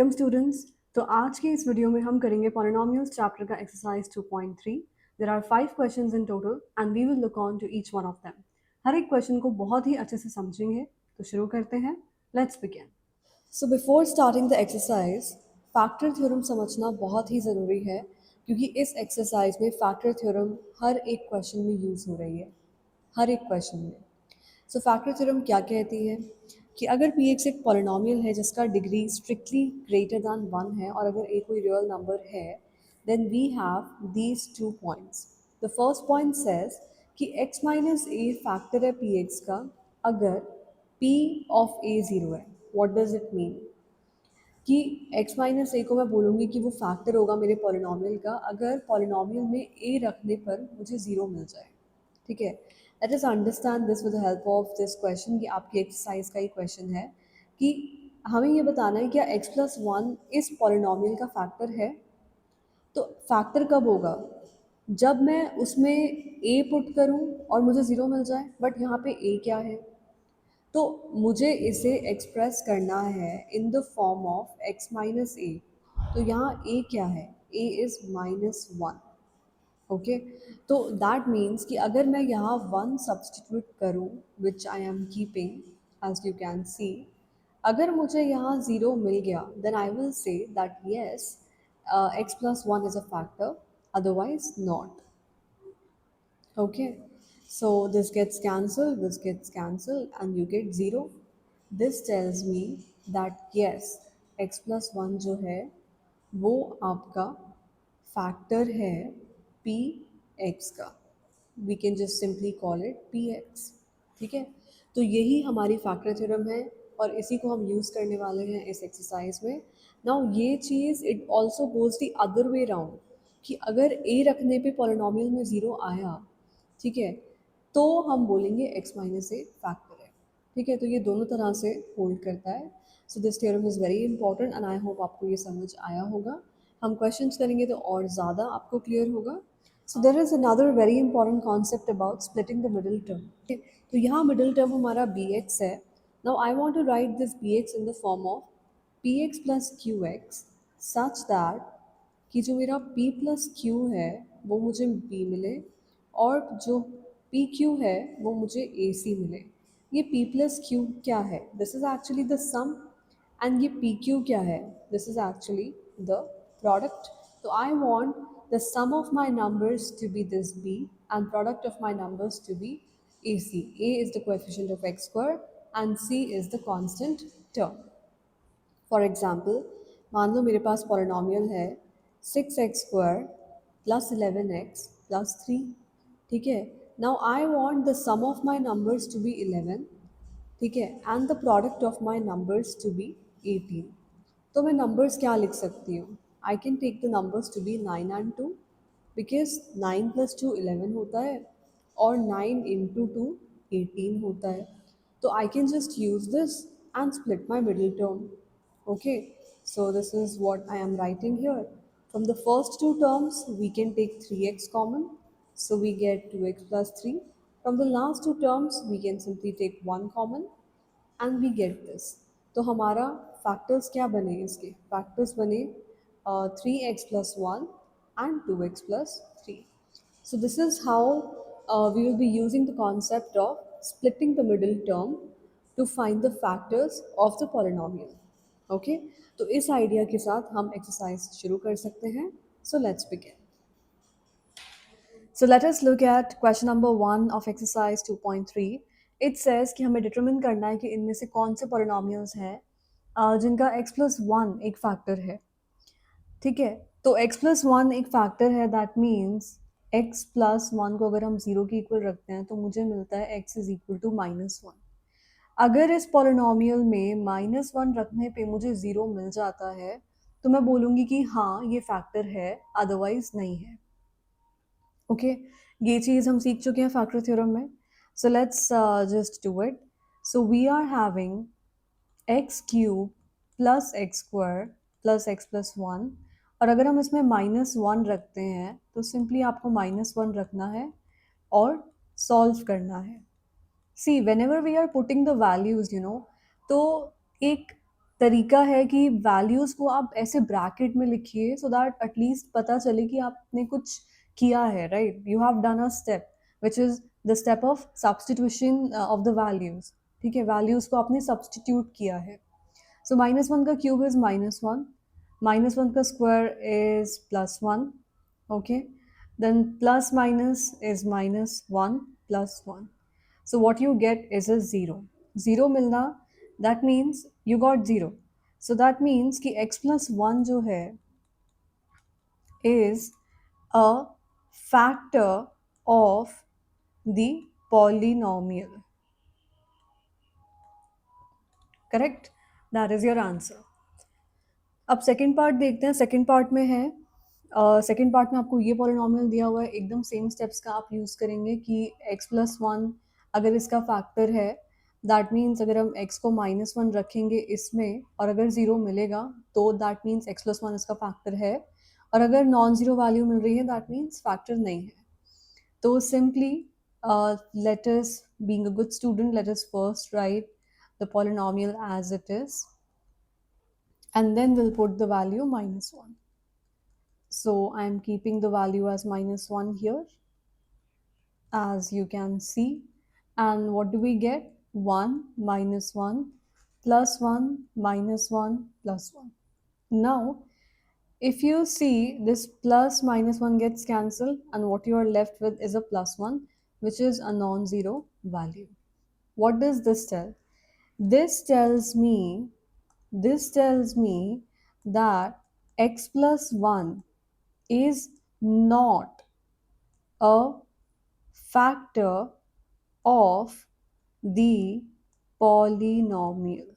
Welcome students. तो आज के इस वीडियो में हम करेंगे पॉलिनोमियल्स चैप्टर का exercise 2.3। There are 5 questions in total and we will look on to each one of them. हर एक क्वेश्चन को बहुत ही अच्छे से समझेंगे। तो शुरू करते हैं। Let's begin. So before starting the exercise, factor theorem समझना बहुत ही ज़रूरी है क्योंकि इस एक्सरसाइज में फैक्टर थ्योरम हर एक क्वेश्चन में यूज़ हो रही है, हर एक क्वेश्चन में। सो फैक्टर थ्योरम क्या कहती है कि अगर पी एक्स एक पॉलिनोमियल है जिसका डिग्री स्ट्रिक्टली ग्रेटर दैन 1 है और अगर ए कोई रियल नंबर है, then we have these 2 points. The first point says कि x माइनस ए फैक्टर है पी एक्स का अगर p ऑफ a 0 है। व्हाट डज इट मीन कि x माइनस ए को मैं बोलूँगी कि वो फैक्टर होगा मेरे पॉलिनोमियल का अगर पॉलिनोमियल में a रखने पर मुझे 0 मिल जाए। ठीक है, let us understand this with the help of this question कि आपकी एक्सरसाइज का ही क्वेश्चन है कि हमें ये बताना है क्या x प्लस वन इस पॉलिनोमियल का फैक्टर है। तो फैक्टर कब होगा? जब मैं उसमें a पुट करूं और मुझे 0 मिल जाए। बट यहाँ पे a क्या है? तो मुझे इसे एक्सप्रेस करना है in the form of x minus ए। तो यहाँ a क्या है? a is -1। ओके, तो दैट मीन्स कि अगर मैं यहाँ 1 सब्सटीट्यूट करूँ which I am keeping as you can see, अगर मुझे यहाँ 0 मिल गया then I will say that yes x plus one is a factor, otherwise not. Okay, so this gets cancelled, and you get 0. This tells me that yes, x plus one जो है वो आपका factor है p x का। We can just simply call it px। ठीक है, तो यही हमारी फैक्टर थ्योरम है और इसी को हम यूज़ करने वाले हैं इस एक्सरसाइज में। नाउ ये चीज़ it also goes the other way round कि अगर a रखने पे पॉलिनोमियल में 0 आया, ठीक है, तो हम बोलेंगे x माइनस ए फैक्टर है। ठीक है, तो ये दोनों तरह से होल्ड करता है। So this theorem is very important and I hope आपको ये समझ आया होगा। हम क्वेश्चंस करेंगे तो और ज़्यादा आपको क्लियर होगा। So there is another very important concept about splitting the middle term. तो यहाँ मिडिल टर्म हमारा बी एक्स है। Now I want to write this b x in the form of p x plus q x such that कि जो मेरा p plus Q है वो मुझे b मिले और जो पी क्यू है वो मुझे ए सी मिले। ये p प्लस क्यू क्या है? This is actually the sum. And ये पी क्यू क्या है? This is actually the product. तो I want the sum of my numbers to be this b and product of my numbers to be AC. A is the coefficient of x square and C is the constant term. For example, मान लो मेरे पास polynomial है 6x² plus 11x plus 3। ठीक है, now I want the sum of my numbers to be 11, ठीक है, and the product of my numbers to be 18। तो मैं numbers क्या लिख सकती हूँ? I can take the numbers to be 9 and 2 because 9 plus 2 11 होता है और 9 इंटू 2 18 होता है। तो I can just use this and split my middle term. Okay, so this is what I am writing here. From the first two terms, we can take 3x common. So we get 2x plus 3. From the last two terms, we can simply take 1 common and we get this. तो हमारा factors क्या बने? इसके factors बने 3x plus 1 and 2x plus 3. So this is how we will be using the concept of splitting the middle term to find the factors of the polynomial. Okay, तो इस idea के साथ हम exercise शुरू कर सकते हैं। So let's begin. So let us look at question number 1 of exercise 2.3. It says कि हमें डिटरमिन करना है कि इनमें से कौन से पॉलिनोमियल्स हैं जिनका x प्लस वन एक फैक्टर है। ठीक है, तो x प्लस वन एक फैक्टर है, that means x plus one को अगर हम 0 के इक्वल रखते हैं तो मुझे मिलता है x इज इक्वल टू -1। अगर इस पॉलिनोमियल में -1 रखने पे मुझे 0 मिल जाता है तो मैं बोलूँगी कि हाँ ये फैक्टर है, अदरवाइज नहीं है। ओके, ये चीज़ हम सीख चुके हैं फैक्टर थ्योरम में। So let's just do it. So we are having x cube plus x square plus x plus one, और अगर हम इसमें -1 रखते हैं तो सिंपली आपको -1 रखना है और सॉल्व करना है। See whenever we are putting the values तो एक तरीका है कि वैल्यूज़ को आप ऐसे ब्रैकेट में लिखिए सो दैट एटलीस्ट पता चले कि आपने कुछ किया है, right? You have done a step which is the step of substitution of the values, ठीक है? वैल्यूज़ को आपने सब्स्टिट्यूट किया है। सो -1 का क्यूब इज़ -1, -1 का square is +1, okay? Then plus minus is -1 plus 1. So what you get is a 0. 0 मिलना, that means you got 0. So that means कि x plus 1 जो है is a factor of the polynomial. Correct? That is your answer. अब second part देखते हैं। Second part में है, second part में आपको ये पॉलिनॉमियल दिया हुआ है, एकदम सेम स्टेप्स का आप यूज़ करेंगे कि x प्लस वन अगर इसका फैक्टर है, दैट मीन्स अगर हम x को -1 रखेंगे इसमें और अगर ज़ीरो मिलेगा तो that means x plus one इसका फैक्टर है, और अगर नॉन ज़ीरो वैल्यू मिल रही है दैट मीन्स फैक्टर नहीं है। तो simply let us, being a good student, let us first write the polynomial as it is and then we'll put the value -1. So I'm keeping the value as -1 here, as you can see. And what do we get? 1 minus 1 plus 1 minus 1 plus 1. Now, if you see, this plus -1 gets cancelled, and what you are left with is a +1, which is a non-zero value. What does this tell? This tells me this tells me that x plus 1 is not a factor of the polynomial.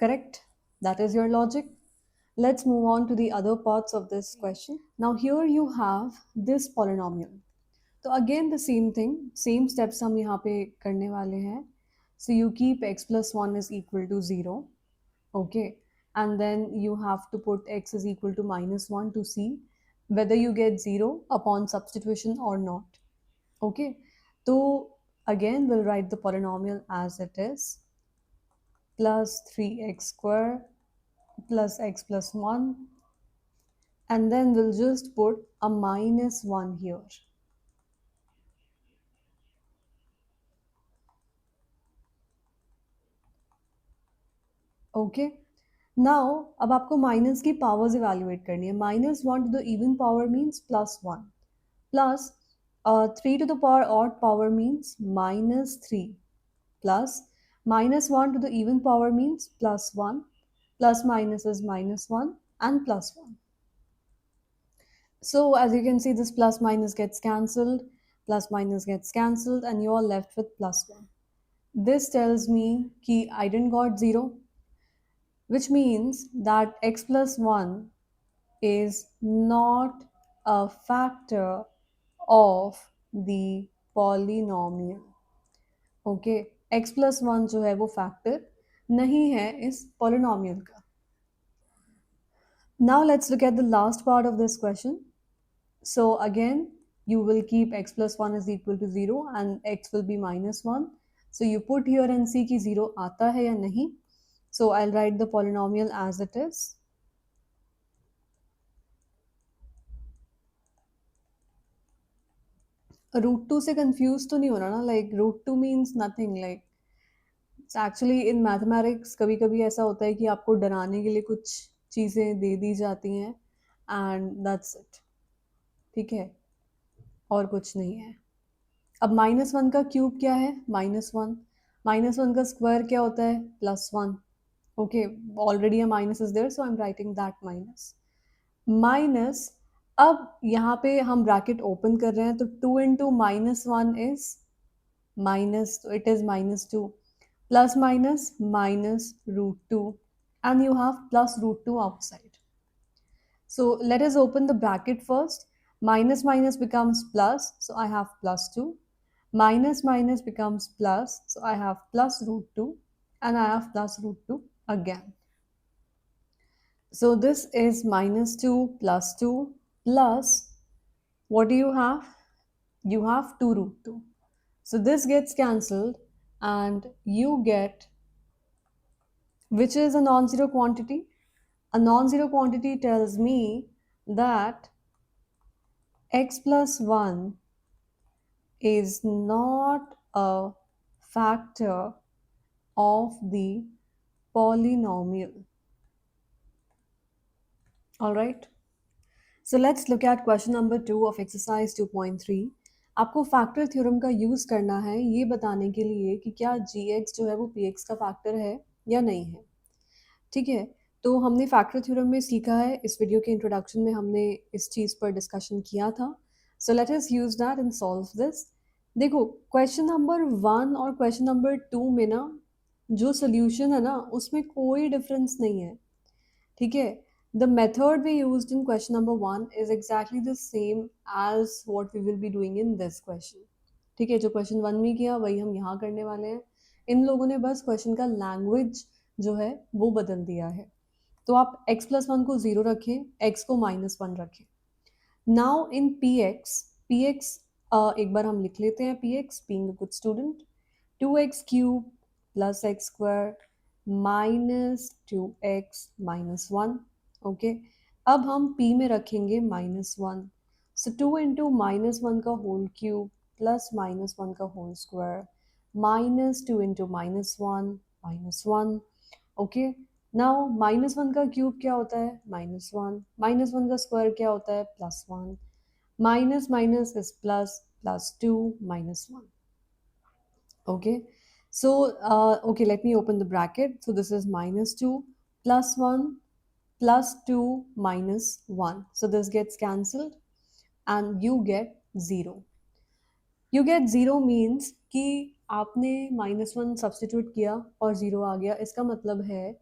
Correct? That is your logic. Let's move on to the other parts of this question. Now here you have this polynomial. तो again the same thing, same steps हम यहाँ पे करने वाले हैं. So you keep x plus 1 is equal to 0, okay? And then you have to put x is equal to -1 to see whether you get 0 upon substitution or not, okay? So again we'll write the polynomial as it is, plus 3x square plus x plus 1, and then we'll just put a -1 here. Okay, now अब आपको minus की powers evaluate करनी है. -1 to the even power means +1, plus 3 to the power odd power means -3, plus -1 to the even power means +1, plus minus is -1 and +1. So as you can see, this plus minus gets cancelled, plus minus gets cancelled, and you are left with +1. This tells me कि I didn't got 0, which means that x plus 1 is not a factor of the polynomial. Okay, x plus 1 जो है वो factor नहीं है इस polynomial का. Now let's look at the last part of this question. So again, you will keep x plus 1 is equal to 0 and x will be -1. So you put here and see कि 0 आता है या नहीं. So I'll write the polynomial as it is. √2 से confuse तो नहीं होना ना, like √2 means nothing. Like actually in mathematics कभी कभी ऐसा होता है कि आपको डराने के लिए कुछ चीज़ें दे दी जाती हैं एंड दैट्स इट, ठीक है, और कुछ नहीं है. अब -1 का क्यूब क्या है? -1. -1 का स्क्वायर क्या होता है? +1. Okay, already a minus is there, so I'm writing that minus. Minus, अब यहाँ पे हम ब्रैकेट ओपन कर रहे हैं तो 2 into -1 is minus, so it is -2. Plus minus -√2, and you have plus √2 outside. So let us open the bracket first. Minus minus becomes plus, so I have +2. Minus minus becomes plus, so I have plus √2, and I have plus √2 again. So this is -2 plus 2 plus, what do you have? You have 2 √2. So this gets cancelled and you get Which is a non-zero quantity? A non-zero quantity tells me that x plus 1 is not a factor of the polynomial. All right. So let's look at question number 2 of exercise 2.3. आपको factor theorem का use करना है ये बताने के लिए कि क्या gx जो है वो px का फैक्टर है या नहीं है। ठीक है, तो हमने फैक्टर थ्योरम में सीखा है, इस वीडियो के इंट्रोडक्शन में हमने इस चीज़ पर डिस्कशन किया था। So let us use that and solve this. देखो, क्वेश्चन नंबर 1 और क्वेश्चन नंबर 2 में ना जो सोल्यूशन है ना उसमें कोई डिफरेंस नहीं है। ठीक है, the method we used in question number 1 is exactly the same as what we will be doing in this question. ठीक है, जो क्वेश्चन 1 में किया वही हम यहाँ करने वाले हैं। इन लोगों ने बस क्वेश्चन का लैंग्वेज जो है वो बदल दिया है। तो आप x प्लस 1 को 0 रखें, x को माइनस 1 रखें। नाउ इन px एक बार हम लिख लेते हैं px being a good student 2x cube plus x square minus 2x minus 1। Okay, अब हम p में रखेंगे माइनस 1। सो 2 इंटू माइनस 1 का होल क्यूब प्लस माइनस 1 का whole square minus 2 into minus 1 minus 1। Okay, now minus 1 का cube क्या होता है? माइनस 1। माइनस 1 का स्क्वायर क्या होता है? Plus 1। Minus minus is plus, plus 2 minus 1। Okay, so okay, let me open the bracket. So this is minus 2 plus 1 plus 2 minus 1. So this gets cancelled and you get 0. You get 0 means कि आपने minus 1 substitute किया और 0 आ गया। इसका मतलब है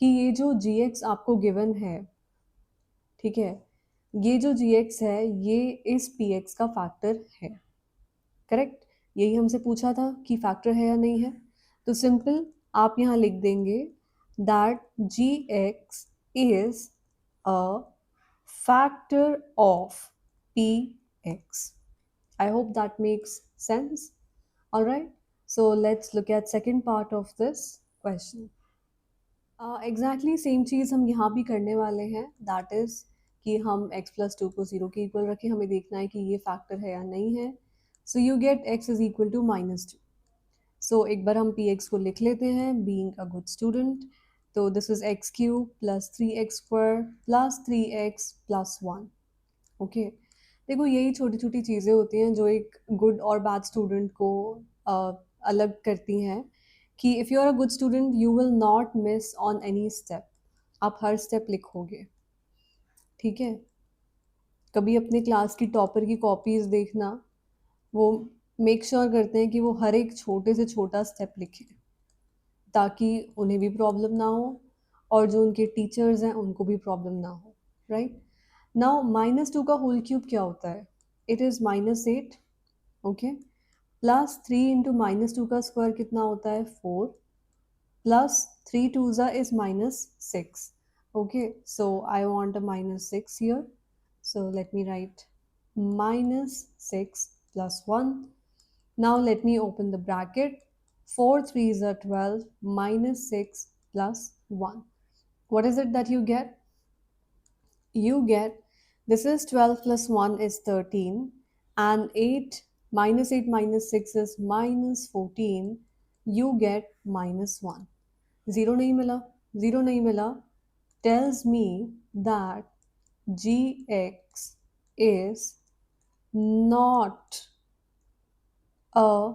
कि ये जो gx आपको गिवन है, ठीक है, ये जो gx है ये इस px का फैक्टर है। करेक्ट, यही हमसे पूछा था कि फैक्टर है या नहीं है। तो सिंपल आप यहाँ लिख देंगे that g x is a factor of p x. I hope that makes sense. Alright, so let's look at second part of this question. Exactly same चीज़ हम यहाँ भी करने वाले हैं, दैट इज़ कि हम x प्लस 2 को 0 के इक्वल रखें। हमें देखना है कि ये फैक्टर है या नहीं है। So you get x is equal to minus 2। सो एक बार हम px को लिख लेते हैं बीइंग अ गुड स्टूडेंट। तो this is x cube plus 3x square plus 3x plus 1। Okay, देखो यही छोटी छोटी चीज़ें होती हैं जो एक गुड और बैड स्टूडेंट को अलग करती हैं कि if you are a good student you will not miss on any step. आप हर स्टेप लिखोगे। ठीक है, कभी अपने क्लास की टॉपर की कॉपीज़ देखना, वो मेक श्योर करते हैं कि वो हर एक छोटे से छोटा स्टेप लिखें ताकि उन्हें भी प्रॉब्लम ना हो और जो उनके टीचर्स हैं उनको भी प्रॉब्लम ना हो। राइट, नाउ माइनस 2 का होल क्यूब क्या होता है? It is minus 8। Okay, plus 3 into minus 2 का स्क्वायर कितना होता है? 4 plus 3 2 is minus 6. Okay, so I want a minus 6 here. So let me write minus 6 plus 1. Now let me open the bracket. 4 3s are 12 minus 6 plus 1. What is it that you get? You get this is 12 plus 1 is 13 and 8 minus 6 is minus 14. You get minus 1. Zero नहीं मिला, zero नहीं मिला, tells me that gx is not a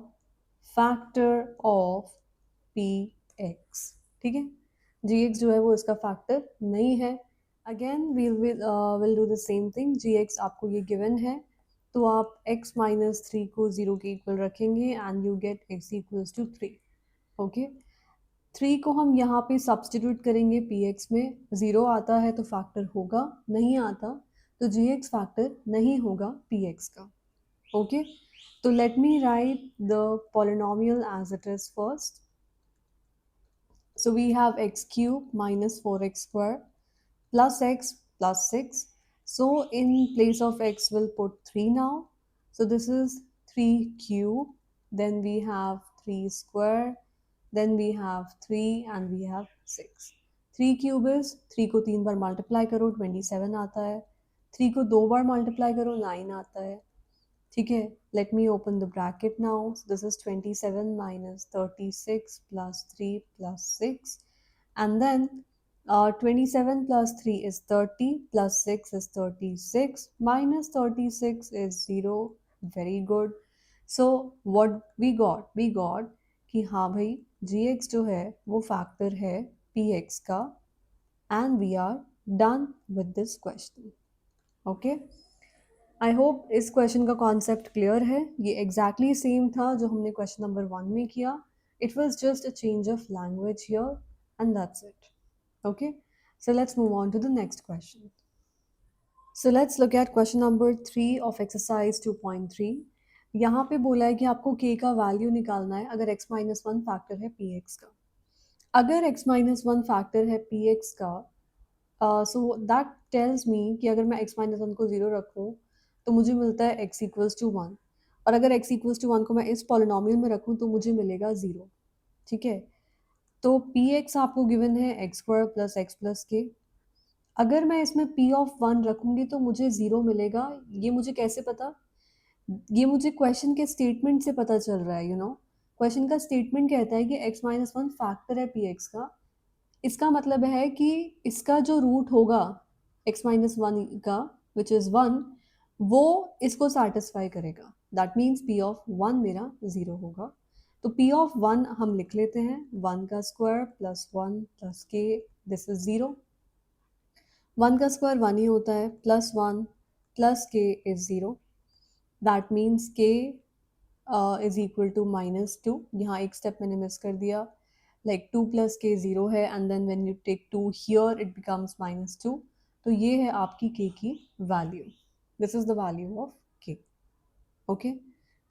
factor of px। ठीक है, gx जो है वो इसका फैक्टर नहीं है। Again will do the same thing. gx आपको ये गिवन है तो आप x माइनस 3 को 0 के इक्वल रखेंगे and you get x equals to 3। Okay, 3 को हम यहाँ पे सब्सटीट्यूट करेंगे px में। 0 आता है तो फैक्टर होगा, नहीं आता तो gx फैक्टर नहीं होगा px का। ओके, तो let me right the polynomial as it is first. So we have x cube minus 4x square plus x plus 6. So in place of x we'll put 3 now. So this is 3 cube, then we have 3 square then we have 3 and we have 6. 3 cube is 3 को 3 बार multiply करो 27 आता है, 3 को 2 बार multiply करो 9 आता है, ठीक है. Let me open the bracket now. So this is 27 minus 36 plus 3 plus 6, and then 27 plus 3 is 30 plus 6 is 36 minus 36 is 0. Very good. So what we got कि हाँ भाई gx जो है वो फैक्टर है px का, and we are done with this question. Okay. I hope इस question का कॉन्सेप्ट क्लियर है. ये एग्जैक्टली सेम था जो हमने क्वेश्चन नंबर 1 में किया. It was just a change of language here and that's it. Okay, so let's move on to the next question. So let's look at question number 3 of exercise 2.3. यहाँ पे बोला है कि आपको k का value निकालना है अगर x माइनस वन फैक्टर है px का. अगर x माइनस वन फैक्टर है px का, सो दैट टेल्स मी कि अगर मैं x माइनस वन को 0 रखूँ तो मुझे मिलता है x इक्वल्स टू 1, और अगर x इक्वल्स टू 1 को मैं इस पॉलिनोमियल में रखूँ तो मुझे मिलेगा 0. ठीक है, तो px आपको गिवन है x square plus x plus के. अगर मैं इसमें p ऑफ 1 रखूँगी तो मुझे 0 मिलेगा. ये मुझे कैसे पता? ये मुझे क्वेश्चन के स्टेटमेंट से पता चल रहा है. क्वेश्चन का स्टेटमेंट कहता है कि x माइनस वन फैक्टर है px का. इसका मतलब है कि इसका जो रूट होगा x माइनस वन का विच इज़ 1, वो इसको सेटिस्फाई करेगा. दैट मीन्स p ऑफ 1 मेरा 0 होगा. तो p ऑफ 1 हम लिख लेते हैं 1 का square plus 1 plus k, this is 0. 1 का स्क्वायर 1 ही होता है, plus 1 plus k is 0. That means k is equal to -2. यहाँ एक स्टेप मैंने मिस कर दिया. Like 2 plus k 0 है, and then when you take 2 here it becomes -2. तो ये है आपकी k की value. This is the value of k. Okay,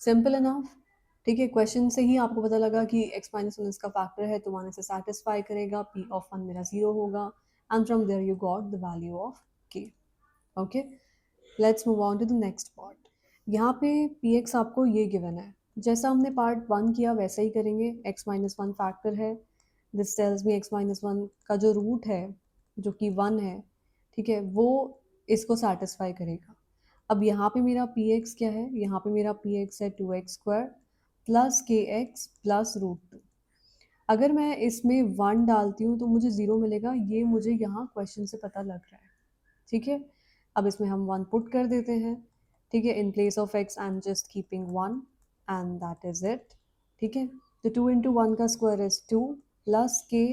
simple enough. ठीक है, क्वेश्चन से ही आपको पता लगा कि x माइनस वन इसका फैक्टर है तो 1 इसे सेटिस्फाई करेगा, p ऑफ 1 मेरा 0 होगा, and from there you got the value of k. Okay, let's move on to the next part. यहाँ पे px आपको ये गिवन है. जैसा हमने पार्ट 1 किया वैसा ही करेंगे. x माइनस वन फैक्टर है, this tells me x minus one का जो रूट है जो कि 1 है, ठीक है, वो इसको सेटिस्फाई करेगा. अब यहाँ पे मेरा px क्या है? यहाँ पे मेरा px है 2x square plus kx plus root 2. अगर मैं इसमें 1 डालती हूँ तो मुझे 0 मिलेगा. ये मुझे यहाँ क्वेश्चन से पता लग रहा है. ठीक है, अब इसमें हम 1 पुट कर देते हैं. ठीक है, in place of x I am just keeping 1 and that is it. ठीक है, तो 2 इंटू 1 का square is 2 plus k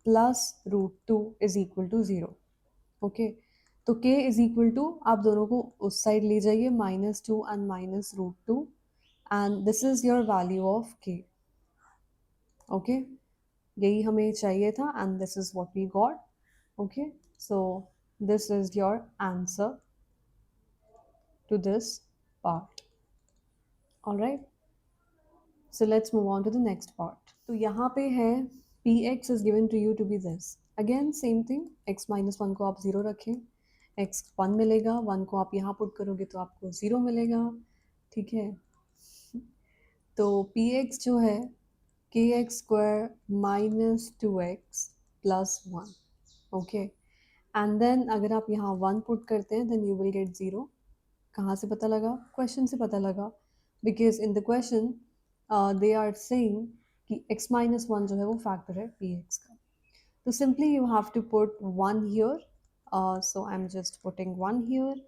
plus root 2 is equal to 0. Okay, तो k इज इक्वल टू, आप दोनों को उस साइड ले जाइए, -2 and minus root 2, and this is your value of k. Okay, यही हमें चाहिए था and this is what we got. Okay, so this is your answer to this part. All right, so let's move on to the next part. तो यहाँ पे है px is given to you to be this. Again same thing, x minus 1 को आप 0 रखें, x 1 मिलेगा, 1 को आप यहाँ पुट करोगे तो आपको 0 मिलेगा. ठीक है, तो px जो है kx square minus 2x plus 1. Okay, and then अगर आप यहाँ 1 पुट करते हैं देन यू विल गेट 0. कहाँ से पता लगा? क्वेश्चन से पता लगा, because in the question they are saying कि x माइनस वन जो है वो फैक्टर है px का. तो simply you have to put 1 here, so I am just putting 1 here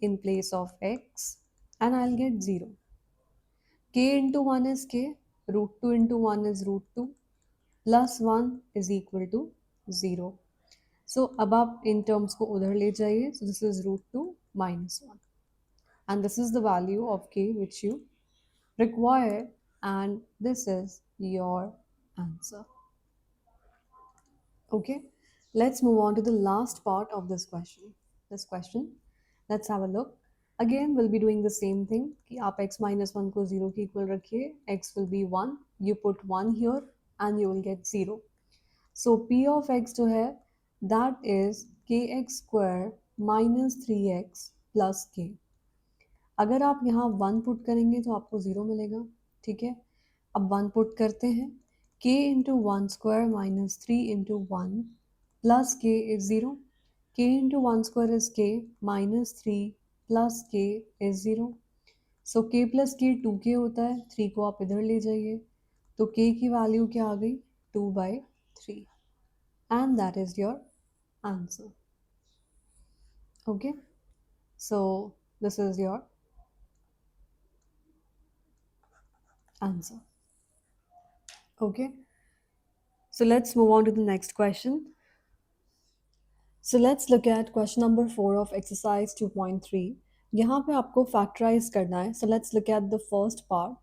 in place of x and I will get 0. k into 1 is k, root 2 into 1 is root 2, plus 1 is equal to 0. सो अब आप इन terms को उधर ले जाइए. So this is root 2 minus 1, and this is the value of k which you require, and this is your answer. Okay, let's move on to the last part of this question. Let's have a look. Again we'll be doing the same thing कि आप x minus 1 को 0 के equal रखिए, x will be 1, you put 1 here and you will get 0. so p of x जो है that is kx square minus 3x plus k. अगर आप यहाँ 1 पुट करेंगे तो आपको 0 मिलेगा. ठीक है, अब 1 पुट करते हैं, k into 1 square minus 3 into 1 plus k is 0. K into 1 square is k minus 3 plus k is 0. So k plus k 2k होता है, 3 को आप इधर ले जाइए तो k की वैल्यू क्या आ गई 2/3 and that is your answer. Okay, so this is your answer. Okay, so let's move on to the next question. So let's look at question number 4 of exercise 2.3. यहाँ पे आपको factorize करना है. So let's look at the first part.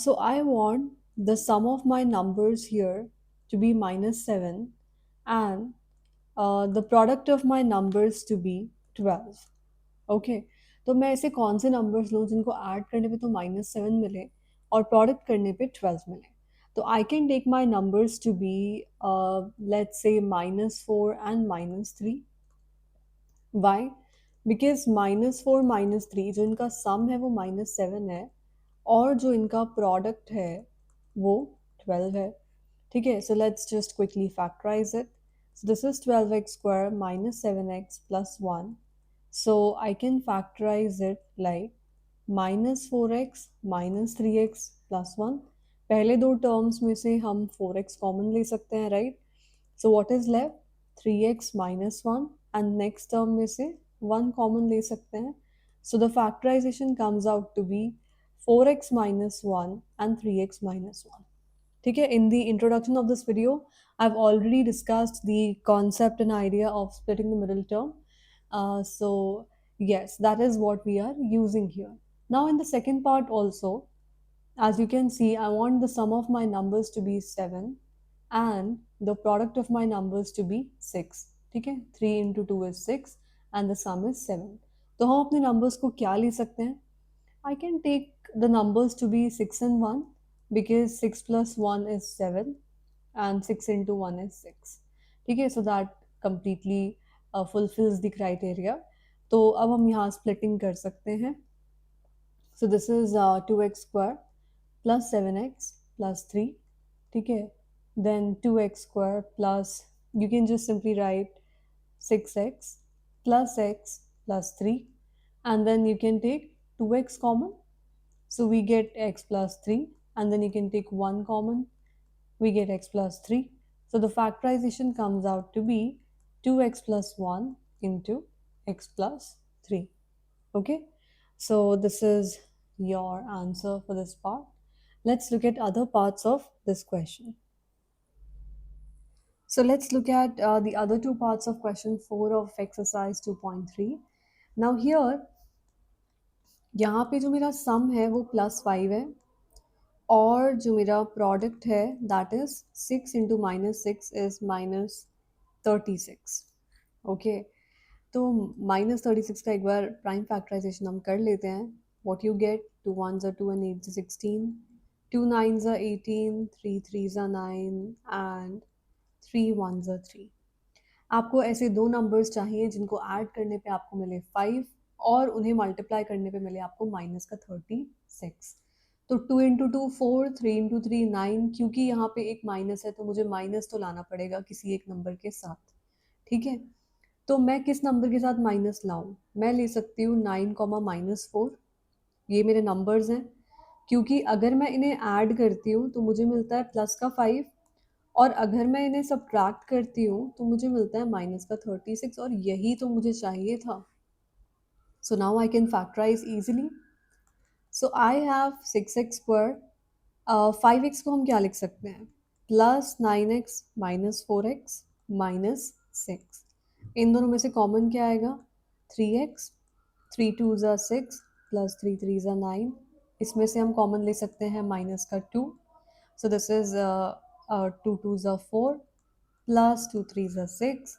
So I want the sum of my numbers here to be -7 and the product of my numbers to be 12. Okay, तो मैं ऐसे कौन से नंबर्स लूँ जिनको ऐड करने पे तो -7 मिले और प्रोडक्ट करने पे 12 मिले. तो I can take my numbers to be let's say -4 and -3. Y? Because -4 -3 जो इनका सम है वो -7 है और जो इनका प्रोडक्ट है वो 12 है. ठीक है, so let's just quickly factorize it. So this is 12x square minus 7x plus 1. So I can factorize it like minus 4x minus 3x plus 1. पहले दो टर्म्स में से हम 4x कॉमन ले सकते हैं, right? So what is left? 3x minus 1 and next term में से 1 कॉमन ले सकते हैं. So the factorization comes out to be 4x minus 1 and 3x minus 1. ठीक है, in the introduction of this video I've already discussed the concept and idea of splitting the middle term. So yes, that is what we are using here. Now in the second part also, as you can see, I want the sum of my numbers to be 7 and the product of my numbers to be 6. ठीक है, 3 into 2 is 6 and the sum is 7. तो हम अपने numbers को क्या ले सकते हैं? I can take the numbers to be 6 and 1 because 6 plus 1 is 7 and 6 into 1 is 6. ठीक है, so that completely fulfills the criteria. तो अब हम यहाँ splitting कर सकते हैं. So this is 2x square plus 7x plus 3. ठीक है, then 2x square plus, you can just simply write 6x plus x plus 3 and then you can take 2x common. So we get x plus 3 and then you can take 1 common. We get x plus 3. So the factorization comes out to be 2x plus 1 into x plus 3. Okay, so this is your answer for this part. Let's look at other parts of this question. So let's look at the other two parts of question 4 of exercise 2.3. Now here, यहाँ पे जो मेरा sum है वो +5 है और जो मेरा प्रोडक्ट है that is 6 into -6 is -36. Okay, तो -36 का एक बार प्राइम फैक्टराइजेशन हम कर लेते हैं. What you get, 2 1s are 2 and 8 is 16, 2 9s are 18, 3 3s are 9 and 3 1s are 3. आपको ऐसे दो नंबर्स चाहिए जिनको ऐड करने पे आपको मिले 5 और उन्हें मल्टीप्लाई करने पे मिले आपको -36. तो 2 इंटू 2 4, 3 इंटू 3 9. क्योंकि यहाँ पे एक माइनस है तो मुझे माइनस तो लाना पड़ेगा किसी एक नंबर के साथ. ठीक है, तो मैं किस नंबर के साथ माइनस लाऊं? मैं ले सकती हूँ 9 -4. ये मेरे नंबर्स हैं. क्योंकि अगर मैं इन्हें ऐड करती हूँ तो मुझे मिलता है प्लस का 5 और अगर मैं इन्हें सब्ट्रैक्ट करती हूँ तो मुझे मिलता है माइनस का 36 और यही तो मुझे चाहिए था. So now I can factorize easily. So I have 6x square. 5x को हम क्या लिख सकते हैं? +9x -4x -6. इन दोनों में से कॉमन क्या आएगा? 3x. 3 2s are 6 plus 3 3s are 9. इसमें से हम कॉमन ले सकते हैं माइनस का 2. सो this is 2 2s are 4 plus 2 3s are 6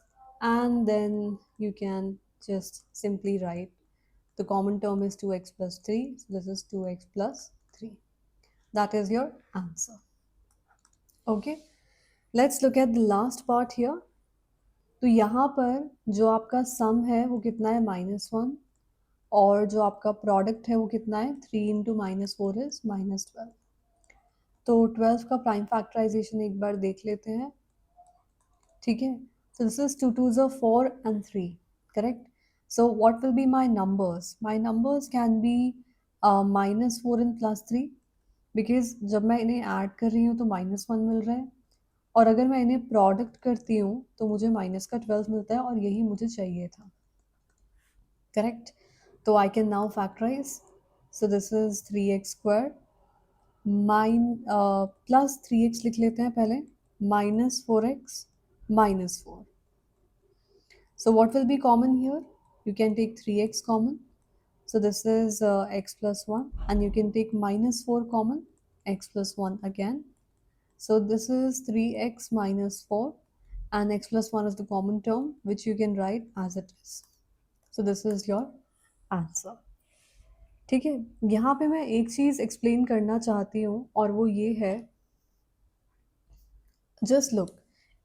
and then you can just simply write the common term is 2x plus 3. So this is 2x plus 3. That is your answer. Okay, let's look at the last part here. तो यहाँ पर जो आपका सम है वो कितना है? -1 और जो आपका प्रोडक्ट है वो कितना है? 3 इंटू -4 इज -12. तो 12 का प्राइम फैक्टराइजेशन एक बार देख लेते हैं, ठीक है। So this is 2 2s are 4 and 3, correct? So what will be my numbers? My numbers can be -4 and +3 because जब मैं इन्हें ऐड कर रही हूँ तो -1 मिल रहा है, और अगर मैं इन्हें प्रोडक्ट करती हूँ तो मुझे माइनस का 12 मिलता है, और यही मुझे चाहिए था, करेक्ट? तो I can now factorize. So this is 3x² plus 3x लिख लेते हैं पहले, -4x -4. So what will be common here? You can take 3x common. So this is x plus 1, and you can take -4 common, x plus 1 again. So this is 3x minus 4, and x plus 1 is the common term which you can write as it is. So this is your answer. ठीक है, यहाँ पे मैं एक चीज़ explain करना चाहती हूँ, और वो ये है, जस्ट लुक,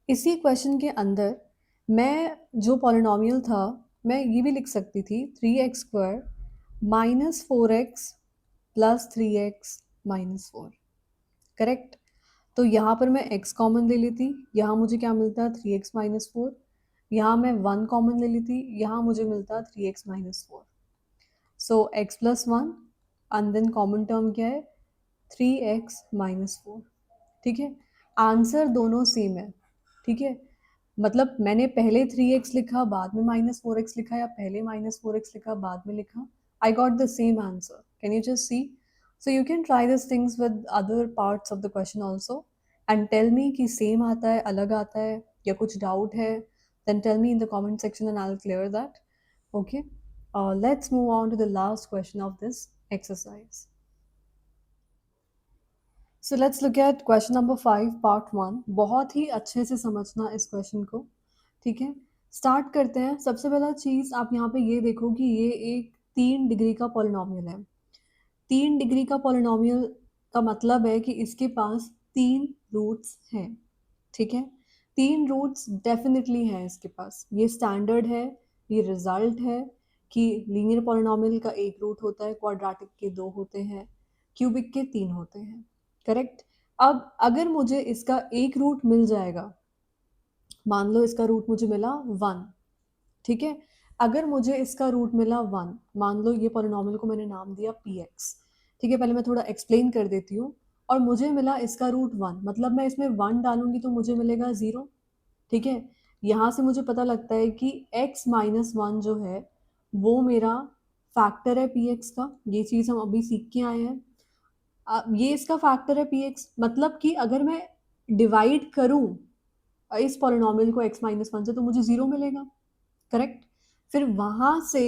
इसी क्वेश्चन के अंदर मैं जो पॉलिनोमियल था मैं ये भी लिख सकती थी 3x² -4x plus 3x -4, correct? तो यहाँ पर मैं x कॉमन ले लेती, यहाँ मुझे क्या मिलता 3x -4, यहाँ मैं 1 कॉमन ले लेती, यहाँ मुझे मिलता 3x -4. So x plus 1 and then common term क्या है 3x -4, ठीक है। आंसर दोनों सेम है, ठीक है। मतलब मैंने पहले 3x लिखा बाद में -4x लिखा, या पहले -4x लिखा बाद में लिखा, I got the same answer. Can you just see? So you can try this things with other parts of the question also and tell me कि सेम आता है, अलग आता है, या कुछ डाउट है, then tell me in the comment section and I'll clear that. Okay, let's move on to the last question of this exercise. So let's look at question number 5 part 1. बहुत ही अच्छे से समझना इस क्वेश्चन को, ठीक है। Start करते हैं. सबसे पहला चीज़ आप यहाँ पे ये देखो कि ये एक 3 डिग्री का पॉलिनोमियल है. 3 डिग्री का पॉलिनोमियल का मतलब है कि इसके पास 3 रूट्स हैं, ठीक है। 3 रूट्स डेफिनेटली हैं इसके पास. ये स्टैंडर्ड है, ये रिजल्ट है कि लीनियर पॉलिनोमियल का एक रूट होता है, क्वाड्रेटिक के 2 होते हैं, क्यूबिक के 3 होते हैं, करेक्ट? अब अगर मुझे इसका एक रूट मिल जाएगा, मान लो इसका रूट मुझे मिला 1, ठीक है। अगर मुझे इसका रूट मिला 1, मान लो ये पॉलिनोमियल को मैंने नाम दिया px, ठीक है। पहले मैं थोड़ा एक्सप्लेन कर देती हूँ. और मुझे मिला इसका रूट 1, मतलब मैं इसमें 1 डालूंगी तो मुझे मिलेगा 0, ठीक है। यहाँ से मुझे पता लगता है कि x माइनस 1 जो है वो मेरा फैक्टर है px का. ये चीज़ हम अभी सीख के आए हैं. ये इसका फैक्टर है px, मतलब कि अगर मैं डिवाइड करूं इस पॉलिनोमियल को x माइनस 1 से तो मुझे 0 मिलेगा, करेक्ट? फिर वहां से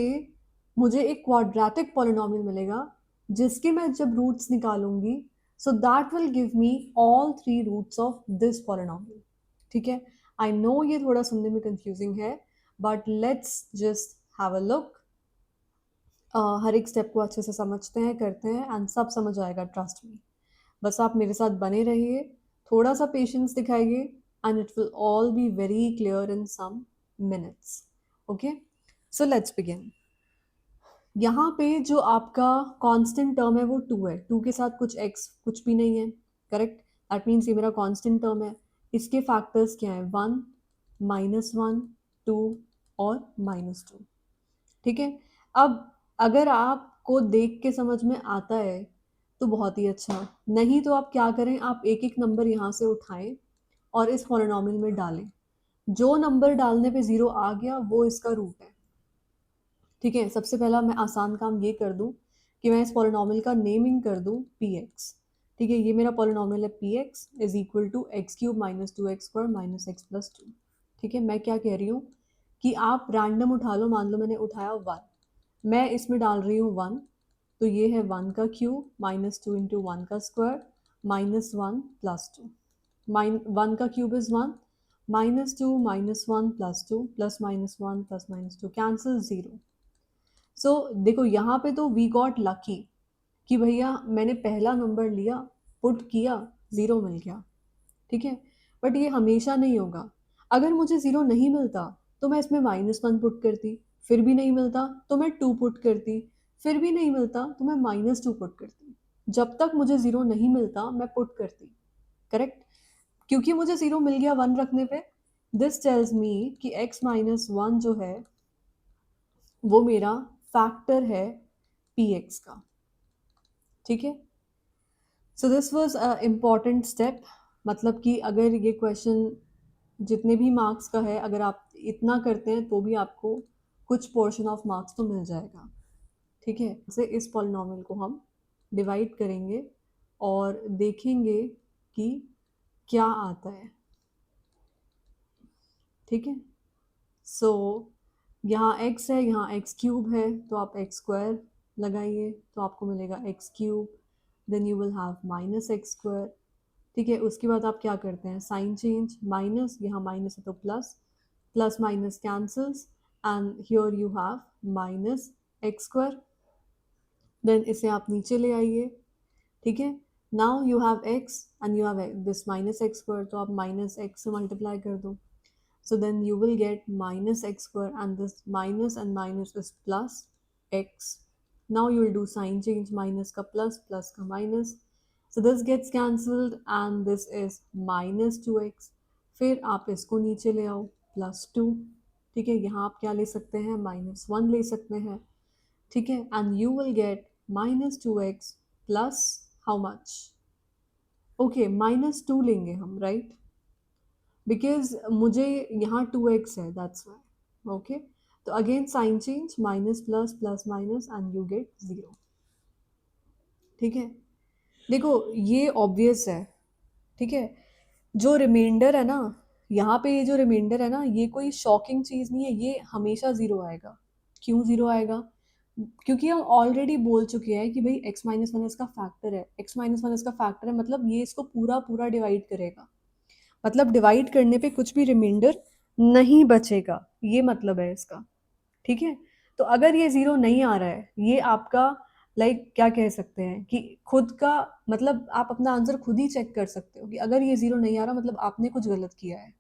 मुझे एक क्वाड्रेटिक पॉलिनोमियल मिलेगा जिसके मैं जब रूट्स निकालूंगी, so that will give me all 3 roots of this polynomial, ठीक है। आई नो ये थोड़ा सुनने में कंफ्यूजिंग है, but let's just have a look. हर एक स्टेप को अच्छे से समझते हैं, करते हैं, एंड सब समझ आएगा, ट्रस्ट मी. बस आप मेरे साथ बने रहिए, थोड़ा सा पेशेंस दिखाइए, and it will all be very clear in some minutes. Okay, so let's begin. यहाँ पे जो आपका कांस्टेंट टर्म है वो 2 है. 2 के साथ कुछ x कुछ भी नहीं है, करेक्ट? दैट मीन्स ये मेरा कांस्टेंट टर्म है. इसके फैक्टर्स क्या है 1 -1 2 और -2, ठीक है। अब अगर आपको देख के समझ में आता है तो बहुत ही अच्छा, नहीं तो आप क्या करें, आप एक एक नंबर यहाँ से उठाएं और इस पॉलिनोमियल में डालें. जो नंबर डालने पे 0 आ गया वो इसका रूट है, ठीक है। सबसे पहला मैं आसान काम ये कर दूं कि मैं इस पॉलिनोमियल का नेमिंग कर दूं px, ठीक है। ये मेरा पॉलिनोमियल है px is equal to x³ - 2x² - x + 2, ठीक है। मैं क्या कह रही हूँ कि आप रैंडम उठा लो. मान लो मैंने उठाया 1, मैं इसमें डाल रही हूँ 1, तो ये है 1 का क्यूब -2 × 1 का स्क्वायर -1 + 2. 1 का क्यूब इज 1, -2 - 1 + 2 + -1 + -2 कैंसिल 0. सो देखो यहाँ पे तो वी गॉट लकी कि भैया मैंने पहला नंबर लिया, पुट किया, 0 मिल गया, ठीक है। बट ये हमेशा नहीं होगा. अगर मुझे 0 नहीं मिलता तो मैं इसमें -1 पुट करती, फिर भी नहीं मिलता तो मैं 2 पुट करती, फिर भी नहीं मिलता तो मैं -2 पुट करती. जब तक मुझे 0 नहीं मिलता मैं पुट करती, करेक्ट? क्योंकि मुझे 0 मिल गया 1 रखने पे, दिस टेल्स मी कि x माइनस 1 जो है वो मेरा फैक्टर है px का, ठीक है? So this was a important step, मतलब कि अगर ये क्वेश्चन जितने भी मार्क्स का है, अगर आप इतना करते हैं तो भी आपको कुछ पोर्शन ऑफ मार्क्स तो मिल जाएगा, ठीक है? से इस पॉलिनॉमियल को हम डिवाइड करेंगे और देखेंगे कि क्या आता है, ठीक है? सो यहाँ x है, यहाँ x क्यूब है, तो आप x स्क्वायर लगाइए तो आपको मिलेगा x cube, then you will have minus x square, ठीक है? उसके बाद आप क्या करते हैं, साइन चेंज, माइनस, यहाँ माइनस है तो plus, plus minus cancels and here you have minus x square, then इसे आप नीचे ले आइए, ठीक है? Now you have x and you have this minus x square, तो आप माइनस एक्स से मल्टीप्लाई कर दो, so then you will get minus x square, and this minus and minus is plus x. Now you will do sign change, minus ka plus, plus ka minus, so this gets cancelled and this is minus 2x. फिर आप इसको नीचे ले आओ, plus 2, ठीक है? यहाँ आप क्या ले सकते हैं, माइनस 1 ले सकते हैं, ठीक है? And you will get minus 2x plus how much, okay minus 2 लेंगे हम, राइट? बिकॉज मुझे यहाँ 2x है, दैट्स वाई, ओके? तो again sine change, minus plus, plus minus and you gate 0, ठीक है? देखो ये ऑब्वियस है, ठीक है? जो रिमाइंडर है ना, यहाँ पे ये जो रिमाइंडर है ना, ये कोई शॉकिंग चीज़ नहीं है, ये हमेशा 0 आएगा। क्यों 0 आएगा? क्योंकि हम ऑलरेडी बोल चुके हैं कि भाई x माइनस वन इसका फैक्टर है, x माइनस वन इसका फैक्टर है, मतलब ये इसको पूरा पूरा डिवाइड करेगा, मतलब डिवाइड करने पे कुछ भी रिमाइंडर नहीं बचेगा, ये मतलब है इसका, ठीक है? तो अगर ये 0 नहीं आ रहा है, ये आपका क्या कह सकते हैं कि खुद का, मतलब आप अपना आंसर खुद ही चेक कर सकते हो कि अगर ये 0 नहीं आ रहा मतलब आपने कुछ गलत किया है,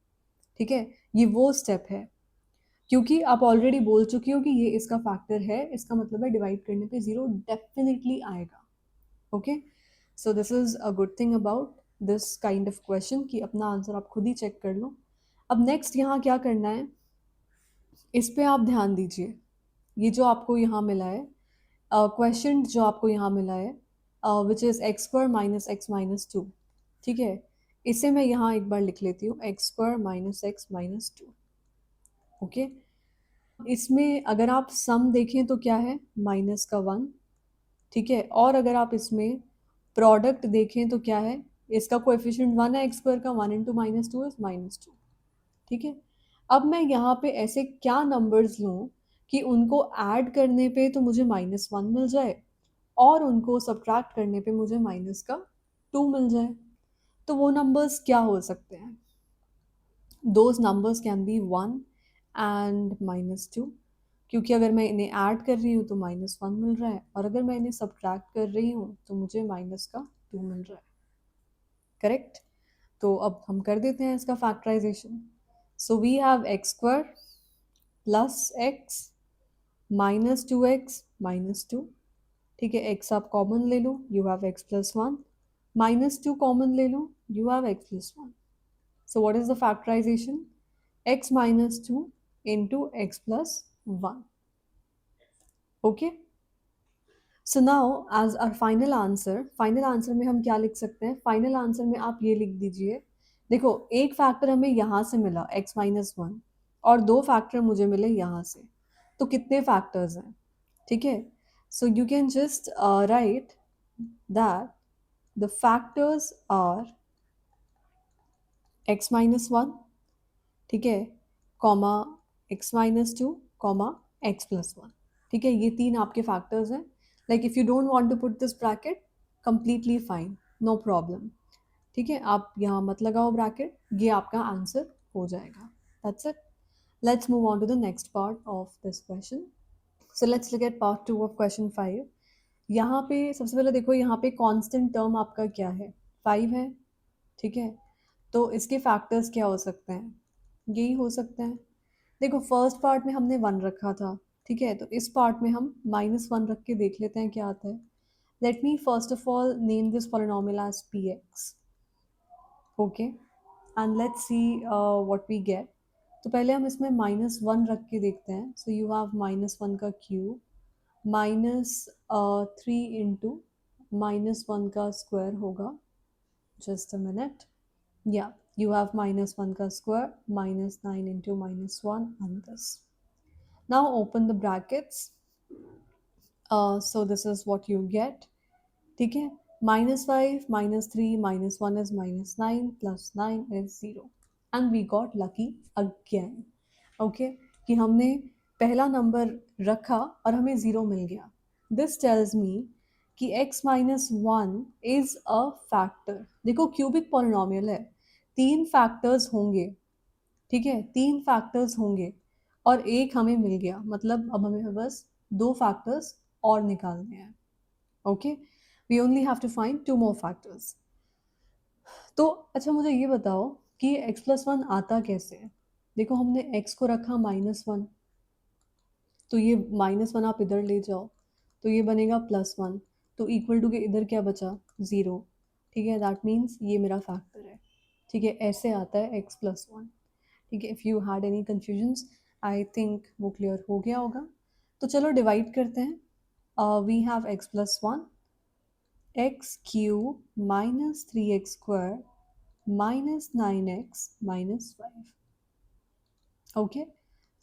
ठीक है? ये वो स्टेप है, क्योंकि आप ऑलरेडी बोल चुकी हो कि ये इसका फैक्टर है, इसका मतलब है डिवाइड करने पे 0 डेफिनेटली आएगा, okay? So this is a good thing about this kind of question कि अपना आंसर आप खुद ही चेक कर लो। अब नेक्स्ट यहाँ क्या करना है, इस पे आप ध्यान दीजिए, ये जो आपको यहाँ मिला है, क्वेश्चन जो आपको यहाँ मिला है, which is x square minus x minus 2, ठीक है? इसे मैं यहाँ एक बार लिख लेती हूँ, x square minus x minus 2, okay? इसमें अगर आप सम देखें तो क्या है, माइनस का 1, ठीक है? और अगर आप इसमें प्रोडक्ट देखें तो क्या है, इसका कोएफिशिएंट 1 है, एक्स स्क्वायर का 1 इंटू माइनस 2 इज माइनस 2, ठीक है? अब मैं यहाँ पे ऐसे क्या नंबर्स लूँ कि उनको ऐड करने पे तो मुझे माइनस 1 मिल जाए और उनको सब्ट्रैक्ट करने पे मुझे माइनस का 2 मिल जाए? तो वो नंबर्स क्या हो सकते हैं? Those numbers can be 1 and minus 2, क्योंकि अगर मैं इन्हें ऐड कर रही हूँ तो माइनस 1 मिल रहा है, और अगर मैं इन्हें सब्ट्रैक्ट कर रही हूँ तो मुझे माइनस का 2 मिल रहा है, करेक्ट? तो अब हम कर देते हैं इसका factorization. So we have x square plus x minus 2x minus 2, ठीक है? x आप कॉमन ले लो, you have x plus 1, minus 2 common ले लो, you have x plus 1। So what is the factorization? x minus 2 into x plus 1, okay? So now as our final answer में हम क्या लिख सकते हैं? फाइनल आंसर में आप ये लिख दीजिए, देखो एक फैक्टर हमें यहाँ से मिला x माइनस 1, और 2 फैक्टर मुझे मिले यहाँ से, तो कितने फैक्टर्स हैं, ठीक है? So you can just write that the factors are x minus 1, ठीक है, comma x minus 2, comma x plus 1, ठीक है? ये 3 आपके फैक्टर्स हैं। Like if you don't want to put this bracket, completely fine, no problem, ठीक है? आप यहाँ मत लगाओ ब्रैकेट, ये आपका आंसर हो जाएगा, that's it. Let's move on to the next part of this question. So let's look at part 2 of question 5। यहाँ पे सबसे पहले देखो, यहाँ पे कांस्टेंट टर्म आपका क्या है, 5 है, ठीक है? तो इसके फैक्टर्स क्या हो सकते हैं? यही हो सकते हैं। देखो फर्स्ट पार्ट में हमने 1 रखा था, ठीक है? तो इस पार्ट में हम माइनस 1 रख के देख लेते हैं क्या आता है। Let me first of all name this polynomial as px. Okay, and let's see what we get. तो पहले हम इसमें -1 रख के देखते हैं. So you have -1 का क्यूब माइनस 3 इंटू -1 का स्क्वायर होगा. Just a minute. Yeah, you have -1 का square -9 into -1 and this. Now open the brackets. So this is what you get. ठीक है, -5 -3 -1 is -9 plus 9 is 0 and we got lucky again. Okay, कि हमने पहला number रखा और हमें 0 मिल गया. This tells me कि x minus 1 is a factor. देखो क्यूबिक पॉलिनॉमियल है, 3 फैक्टर्स होंगे. ठीक है, 3 फैक्टर्स होंगे और एक हमें मिल गया, मतलब अब हमें बस 2 फैक्टर्स और निकालने हैं. Okay, we only have to find 2 more factors. तो अच्छा मुझे ये बताओ कि x+1 आता कैसे है. देखो हमने x को रखा -1, तो ये -1 आप इधर ले जाओ तो ये बनेगा +1, तो इक्वल टू के इधर क्या बचा, 0. ठीक है, दैट मीन्स ये मेरा फैक्टर है. ठीक है, ऐसे आता है x+1. ठीक है, if you had any confusions I think वो क्लियर हो गया होगा. तो चलो डिवाइड करते हैं. We have x+1 x cube minus 3x square minus 9x minus 5. Okay,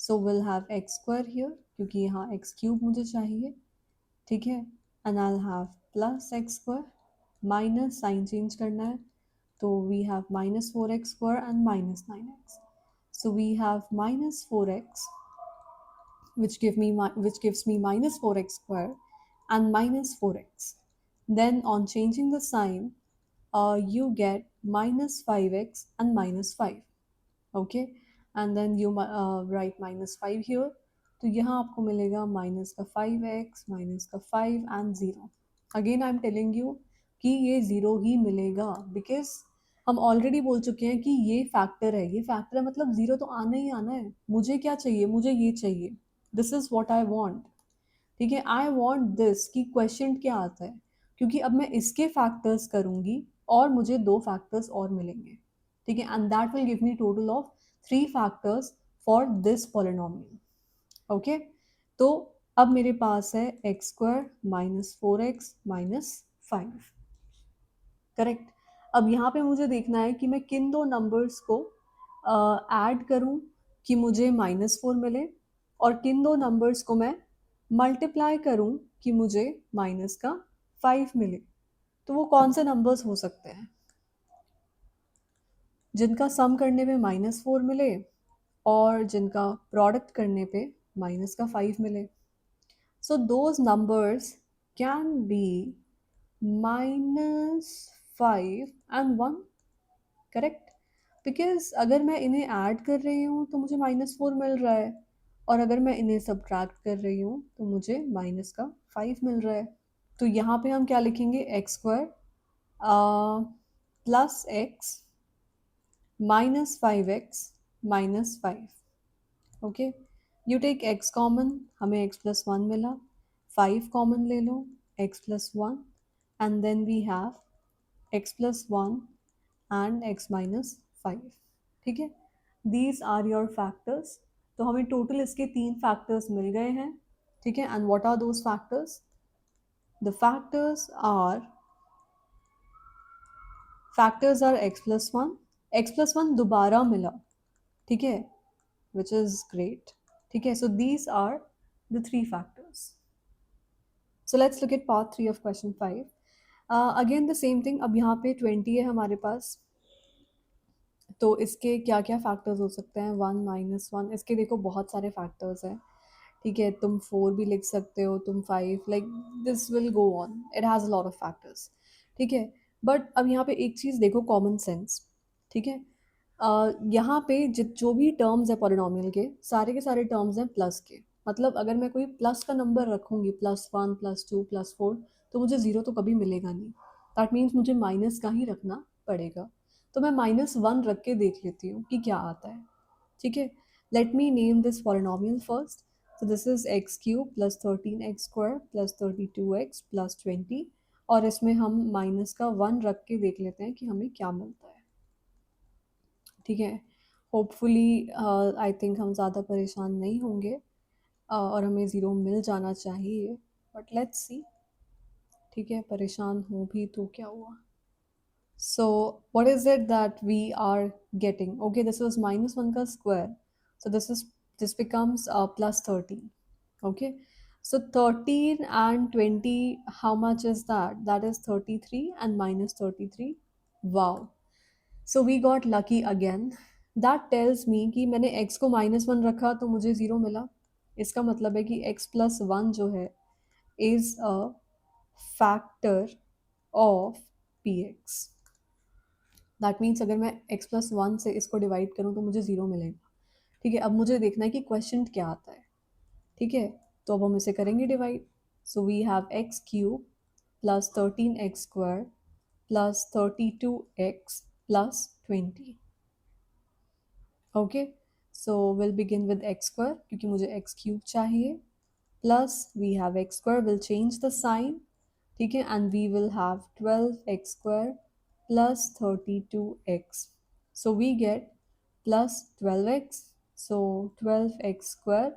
so we'll have x square here क्योंकि यहाँ x cube मुझे चाहिए. ठीक है, and I'll have plus x square minus sign change करना है, तो we have minus 4x square and minus 9x. So we have minus 4x which gives me minus 4x square and minus 4x. Then on changing the sign, you get minus 5x and minus 5. Okay, and then you write minus 5 here. तो यहाँ आपको मिलेगा minus का 5x minus का 5 and 0. Again I am telling you कि ये 0 ही मिलेगा because हम ऑलरेडी बोल चुके हैं कि ये फैक्टर है. ये फैक्टर है मतलब 0 तो आना ही आना है. मुझे क्या चाहिए, मुझे ये चाहिए. This is what I want. ठीक है, आई वॉन्ट दिस कि क्वेश्चन क्या आता है, क्योंकि अब मैं इसके फैक्टर्स करूँगी और मुझे 2 फैक्टर्स और मिलेंगे. ठीक है, and that will give me total of 3 factors for this polynomial. Okay, तो अब मेरे पास है x square minus 4x minus 5. Correct. अब यहाँ पे मुझे देखना है कि मैं किन दो नंबर्स को ऐड करूँ कि मुझे -4 मिले और किन दो नंबर्स को मैं मल्टीप्लाई करूँ कि मुझे माइनस का 5 मिले. तो वो कौन से नंबर्स हो सकते हैं जिनका सम करने पे -4 मिले और जिनका प्रोडक्ट करने पे माइनस का 5 मिले. So those numbers can be -5 and 1. Correct, because अगर मैं इन्हें ऐड कर रही हूँ तो मुझे -4 मिल रहा है और अगर मैं इन्हें सब्ट्रैक्ट कर रही हूँ तो मुझे माइनस का 5 मिल रहा है. तो यहाँ पे हम क्या लिखेंगे, x square plus x minus 5x minus 5. Okay, you take x common, हमें x+1 मिला. 5 कॉमन ले लो, x+1 and then we have x+1 and x minus 5. ठीक है, दीज आर योर फैक्टर्स. तो हमें टोटल इसके 3 फैक्टर्स मिल गए हैं. ठीक है, and what are those factors, the factors are x+1 दोबारा मिला. ठीक है, which is great. ठीक है, so these are the 3 factors. So let's look at part 3 of question 5. Again the same thing. अब यहाँ पे 20 है हमारे पास, तो इसके क्या क्या फैक्टर्स हो सकते हैं. 1 -1, इसके देखो बहुत सारे फैक्टर्स हैं. ठीक है, तुम 4 भी लिख सकते हो, तुम 5, like this will go on, it has a lot of factors. ठीक है, बट अब यहाँ पे एक चीज़ देखो, कॉमन सेंस. ठीक है, यहाँ पे जो भी टर्म्स है पॉलिनॉमियल के सारे टर्म्स हैं प्लस के. मतलब अगर मैं कोई प्लस का नंबर रखूँगी, +1 +2 +4, तो मुझे 0 तो कभी मिलेगा नहीं. दैट मीन्स मुझे माइनस का ही रखना पड़ेगा. तो मैं -1 रख के देख लेती हूँ कि क्या आता है. ठीक है, let me name this polynomial first. So this is x cube plus 13x square plus 32x plus 20 और इसमें हम माइनस का 1 रख के देख लेते हैं कि हमें क्या मिलता है। ठीक है, होपफुली आई थिंक हम ज़्यादा परेशान नहीं होंगे और हमें ज़ीरो मिल जाना चाहिए, बट लेट्स सी। ठीक है, परेशान हो भी तो क्या हुआ। So what is it that we are getting? Okay, this was minus 1 ka square. So this becomes plus 13. Okay, so 13 and 20, how much is that? That is 33 and minus 33. Wow. So we got lucky again. That tells me कि मैंने x को minus 1 रखा तो मुझे 0 मिला। इसका मतलब है कि x plus 1 जो है is a factor of px. That means अगर मैं x प्लस 1 से इसको डिवाइड करूँ तो मुझे 0 मिलेगा। ठीक है, अब मुझे देखना है कि क्वेश्चन क्या आता है। ठीक है, तो अब हम इसे करेंगे divide. So we have x cube plus 13x square plus 32x plus 20। Okay, so will begin with x square क्योंकि मुझे एक्स क्यूब चाहिए, plus we have x square, will change the sign. ठीक है, and we will have 12x square plus 32x. So we get plus 12x. So 12x square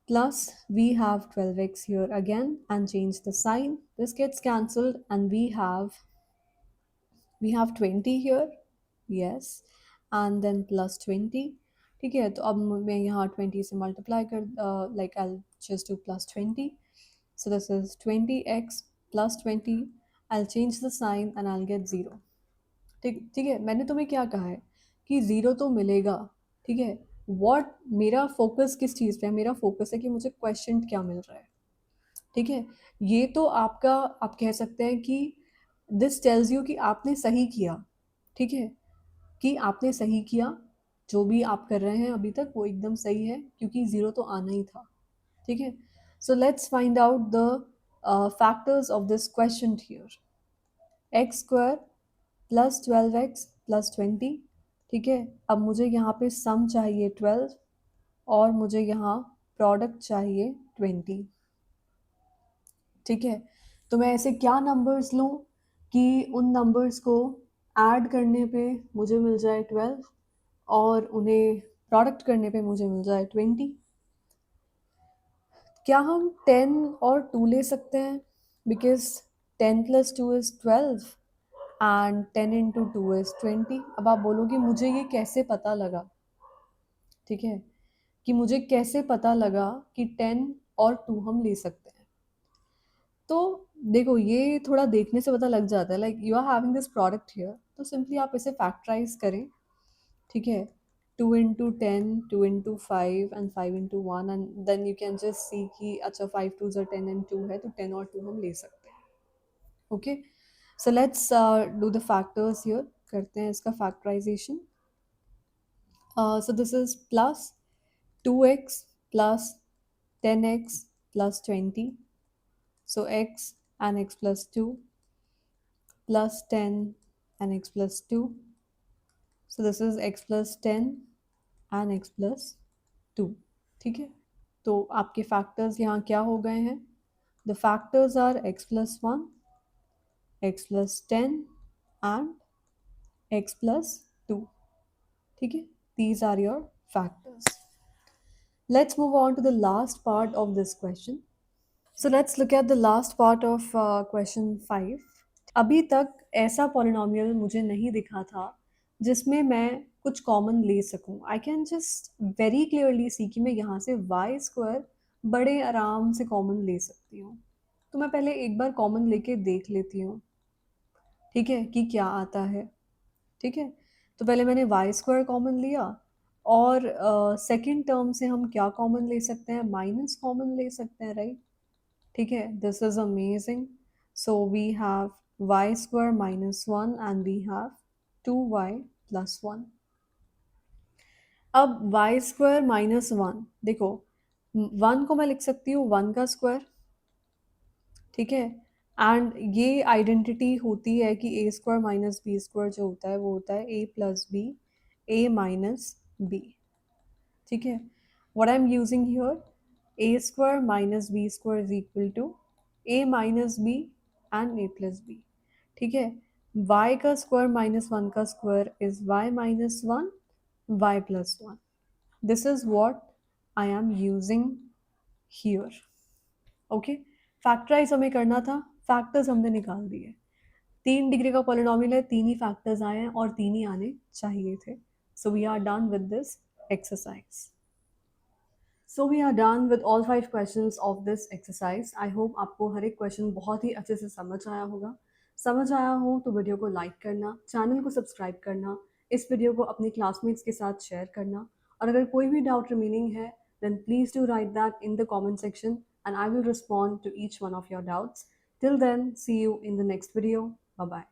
plus we have 12x here again and change the sign. This gets cancelled and we have 20 here. Yes, and then plus 20. ठीक है, तो अब मैं यहाँ 20 से multiply कर like I'll just do plus 20. So this is 20x plus 20. I'll change the sign and I'll get 0. ठीक ठीक है, मैंने तुम्हें क्या कहा है कि ज़ीरो तो मिलेगा। ठीक है, वॉट मेरा फोकस किस चीज़ पे है? मेरा फोकस है कि मुझे क्वेश्चन क्या मिल रहा है। ठीक है, ये तो आपका, आप कह सकते हैं कि दिस टेल्स यू कि आपने सही किया। ठीक है, कि आपने सही किया, जो भी आप कर रहे हैं अभी तक वो एकदम सही है क्योंकि ज़ीरो तो आना ही था। ठीक है, so let's find out the factors of this question here. X square plus 12x plus 20। ठीक है, अब मुझे यहाँ पे सम चाहिए 12 और मुझे यहाँ प्रोडक्ट चाहिए 20। ठीक है, तो मैं ऐसे क्या नंबर्स लूँ कि उन नंबर्स को ऐड करने पे मुझे मिल जाए 12 और उन्हें प्रोडक्ट करने पे मुझे मिल जाए 20। क्या हम 10 और 2 ले सकते हैं? Because 10 plus 2 is 12 and 10 into 2 is 20। अब आप बोलोगे मुझे ये कैसे पता लगा? ठीक है, कि मुझे कैसे पता लगा कि 10 और 2 हम ले सकते हैं? तो देखो, ये थोड़ा देखने से पता लग जाता है। Like you are having this product here, तो सिंपली आप इसे फैक्टराइज करें। ठीक है, 2 into 10, 2 into 5 and 5 into 1 and then you can just see कि अच्छा 5 2 ज़ा 10 एंड 2 है तो 10 और 2 हम ले सकते हैं। Okay, so let's do the factors here. करते हैं इसका factorisation. So this is plus 2x plus 10x plus 20. So x and x plus 2 plus 10 and x plus 2. So this is x plus 10 and x plus 2. ठीक है, तो आपके factors यहाँ क्या हो गए हैं? The factors are x plus 1, x plus 10 and x plus 2. ठीक है, these are your factors. Let's move on to the last part of this question. So let's look at the last part of question 5. अभी तक ऐसा polynomial मुझे नहीं दिखा था जिसमें मैं कुछ कॉमन ले सकूं। I can just very clearly see कि मैं यहाँ से वाई स्क्वायर बड़े आराम से कॉमन ले सकती हूँ। तो मैं पहले एक बार कॉमन लेके देख लेती हूँ, ठीक है, कि क्या आता है। ठीक है, तो पहले मैंने वाई स्क्वायर कॉमन लिया और सेकेंड टर्म से हम क्या कॉमन ले सकते हैं? माइनस कॉमन ले सकते हैं, राइट? ठीक है, this is amazing. So we have y square minus 1 and we have 2y plus 1। अब वाई स्क्वायर माइनस 1, देखो 1 को मैं लिख सकती हूँ 1 का स्क्वायर। ठीक है, एंड ये आइडेंटिटी होती है कि A square minus B square जो होता है वो होता है A plus B, A minus B. ठीक है, what I am using here, A square minus B square is equal to A minus B and a plus b। ठीक है, y का स्क्वायर माइनस 1 का square is y minus 1 y plus 1। This is what I am using here. Okay, factorize हमें करना था, factors हमने निकाल दिए। 3 डिग्री का पॉलिनॉमियल है, 3 ही फैक्टर्स आए हैं और 3 ही आने चाहिए थे। So we are done with this exercise. So we are done with all 5 questions of this exercise. I hope आपको हर एक क्वेश्चन बहुत ही अच्छे से समझ आया होगा। समझ आया हो तो वीडियो को लाइक करना, चैनल को सब्सक्राइब करना, इस वीडियो को अपने क्लासमेट्स के साथ शेयर करना, और अगर कोई भी डाउट रिमेनिंग है then please do write that in the comment section and I will respond to each one of your doubts. Till then, see you in the next video. Bye bye.